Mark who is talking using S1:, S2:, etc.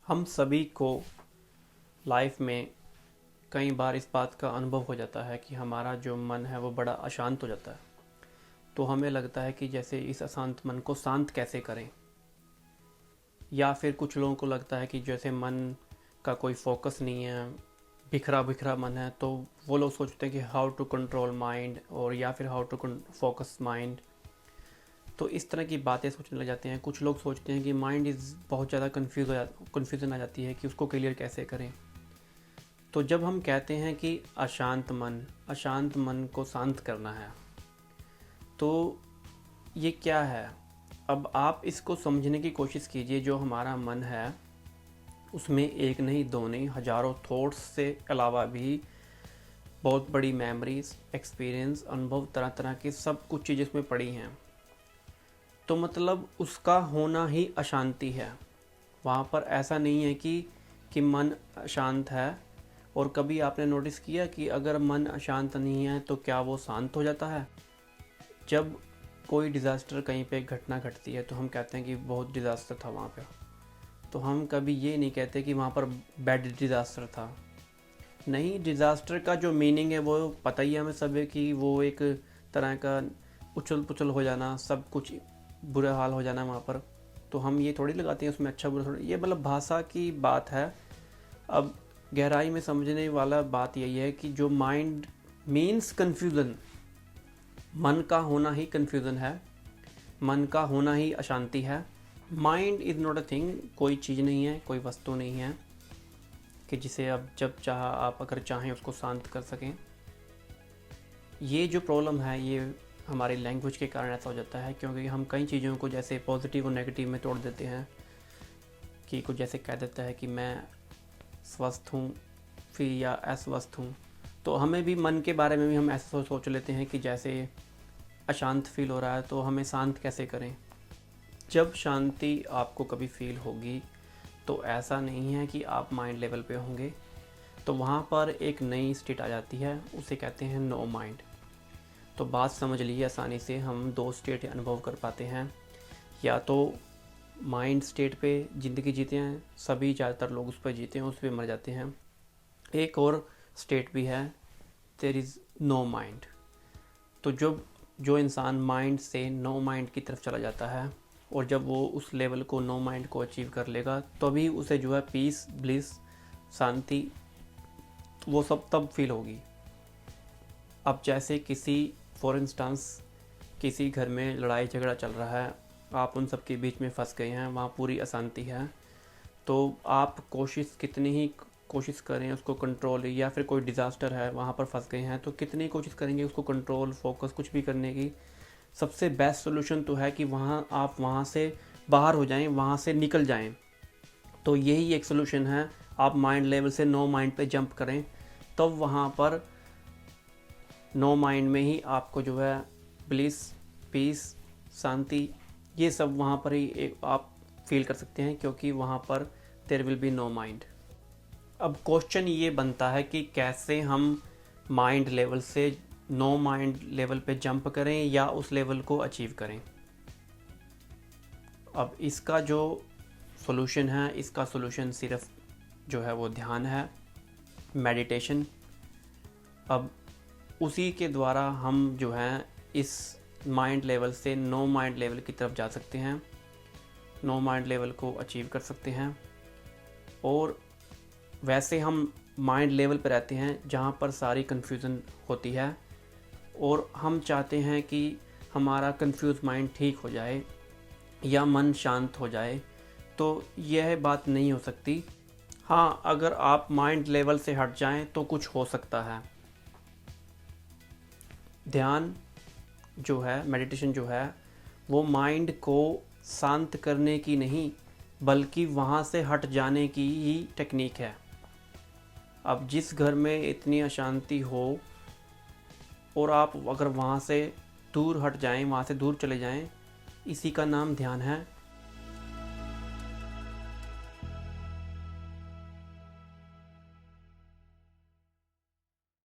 S1: हम सभी को लाइफ में कई बार इस बात का अनुभव हो जाता है कि हमारा जो मन है वो बड़ा अशांत हो जाता है। तो हमें लगता है कि जैसे इस अशांत मन को शांत कैसे करें, या फिर कुछ लोगों को लगता है कि जैसे मन का कोई फोकस नहीं है, बिखरा बिखरा मन है, तो वो लोग सोचते हैं कि हाउ टू कंट्रोल माइंड, और या फिर हाउ टू फोकस माइंड। तो इस तरह की बातें सोचने लग जाते हैं। कुछ लोग सोचते हैं कि माइंड इज़ बहुत ज़्यादा कन्फ्यूज़न आ जाती है कि उसको क्लियर कैसे करें। तो जब हम कहते हैं कि अशांत मन को शांत करना है, तो ये क्या है? अब आप इसको समझने की कोशिश कीजिए। जो हमारा मन है उसमें एक नहीं, दो नहीं, हज़ारों थॉट्स से अलावा भी बहुत बड़ी मेमोरीज, एक्सपीरियंस, अनुभव, तरह तरह की सब कुछ चीज़ें इसमें पड़ी हैं। तो मतलब उसका होना ही अशांति है। वहाँ पर ऐसा नहीं है कि मन अशांत है। और कभी आपने नोटिस किया कि अगर मन अशांत नहीं है तो क्या वो शांत हो जाता है? जब कोई डिज़ास्टर, कहीं पे घटना घटती है, तो हम कहते हैं कि बहुत डिज़ास्टर था वहाँ पे। तो हम कभी ये नहीं कहते कि वहाँ पर बैड डिज़ास्टर था। नहीं, डिज़ास्टर का जो मीनिंग है वो पता ही है हमें सभी कि वो एक तरह का उछल पुछल हो जाना, सब कुछ बुरा हाल हो जाना वहाँ पर। तो हम ये थोड़ी लगाते हैं उसमें अच्छा बुरा थोड़ी, ये मतलब भाषा की बात है। अब गहराई में समझने वाला बात यही है कि जो माइंड मीन्स कन्फ्यूज़न, मन का होना ही कन्फ्यूज़न है, मन का होना ही अशांति है। Mind is not a thing, कोई चीज़ नहीं है, कोई वस्तु नहीं है कि जिसे अब जब चाह आप अगर चाहें उसको शांत कर सकें। ये जो प्रॉब्लम है ये हमारी लैंग्वेज के कारण ऐसा हो जाता है, क्योंकि हम कई चीज़ों को जैसे पॉजिटिव और नेगेटिव में तोड़ देते हैं। कि कुछ जैसे कह देता है कि मैं स्वस्थ हूँ, फिर या अस्वस्थ हूँ। तो हमें भी मन के बारे में भी हम ऐसे सोच लेते हैं कि जैसे अशांत फील हो रहा है तो हमें शांत कैसे करें। जब शांति आपको कभी फील होगी तो ऐसा नहीं है कि आप माइंड लेवल पे होंगे, तो वहाँ पर एक नई स्टेट आ जाती है, उसे कहते हैं नो माइंड। तो बात समझ लीजिए, आसानी से हम दो स्टेट अनुभव कर पाते हैं। या तो माइंड स्टेट पे ज़िंदगी जीते हैं, सभी ज़्यादातर लोग उस पर जीते हैं, उस पर मर जाते हैं। एक और स्टेट भी है, देयर इज़ नो माइंड। तो जो इंसान माइंड से नो माइंड की तरफ चला जाता है, और जब वो उस लेवल को, नो माइंड को अचीव कर लेगा, तभी उसे जो है पीस, ब्लिस, शांति, वो सब तब फील होगी। अब जैसे किसी, फॉर इंस्टेंस, किसी घर में लड़ाई झगड़ा चल रहा है, आप उन सब के बीच में फंस गए हैं, वहाँ पूरी अशांति है। तो आप कितनी ही कोशिश करें उसको कंट्रोल, या फिर कोई डिज़ास्टर है वहाँ पर फंस गए हैं, तो कितनी कोशिश करेंगे उसको कंट्रोल, फोकस, कुछ भी करने की। सबसे बेस्ट सोल्यूशन तो है कि आप वहाँ से बाहर हो जाएं, वहाँ से निकल जाएं। तो यही एक सोल्यूशन है, आप माइंड लेवल से नो माइंड पे जंप करें। तब वहाँ पर नो माइंड में ही आपको जो है ब्लिस, पीस, शांति, ये सब वहाँ पर ही एक आप फील कर सकते हैं, क्योंकि वहाँ पर there will be no mind. अब क्वेश्चन ये बनता है कि कैसे हम माइंड लेवल से नो माइंड लेवल पे जंप करें या उस लेवल को अचीव करें। अब इसका जो सॉल्यूशन है, इसका सॉल्यूशन सिर्फ जो है वो ध्यान है, मेडिटेशन। अब उसी के द्वारा हम जो है इस माइंड लेवल से नो माइंड लेवल की तरफ जा सकते हैं, नो माइंड लेवल को अचीव कर सकते हैं। और वैसे हम माइंड लेवल पर रहते हैं जहाँ पर सारी कन्फ्यूज़न होती है, और हम चाहते हैं कि हमारा कंफ्यूज माइंड ठीक हो जाए या मन शांत हो जाए। तो यह बात नहीं हो सकती। हाँ, अगर आप माइंड लेवल से हट जाएं तो कुछ हो सकता है। ध्यान जो है, मेडिटेशन जो है, वो माइंड को शांत करने की नहीं, बल्कि वहाँ से हट जाने की ही टेक्निक है। अब जिस घर में इतनी अशांति हो और आप अगर वहाँ से दूर हट जाएं, वहाँ से दूर चले जाएं, इसी का नाम ध्यान है।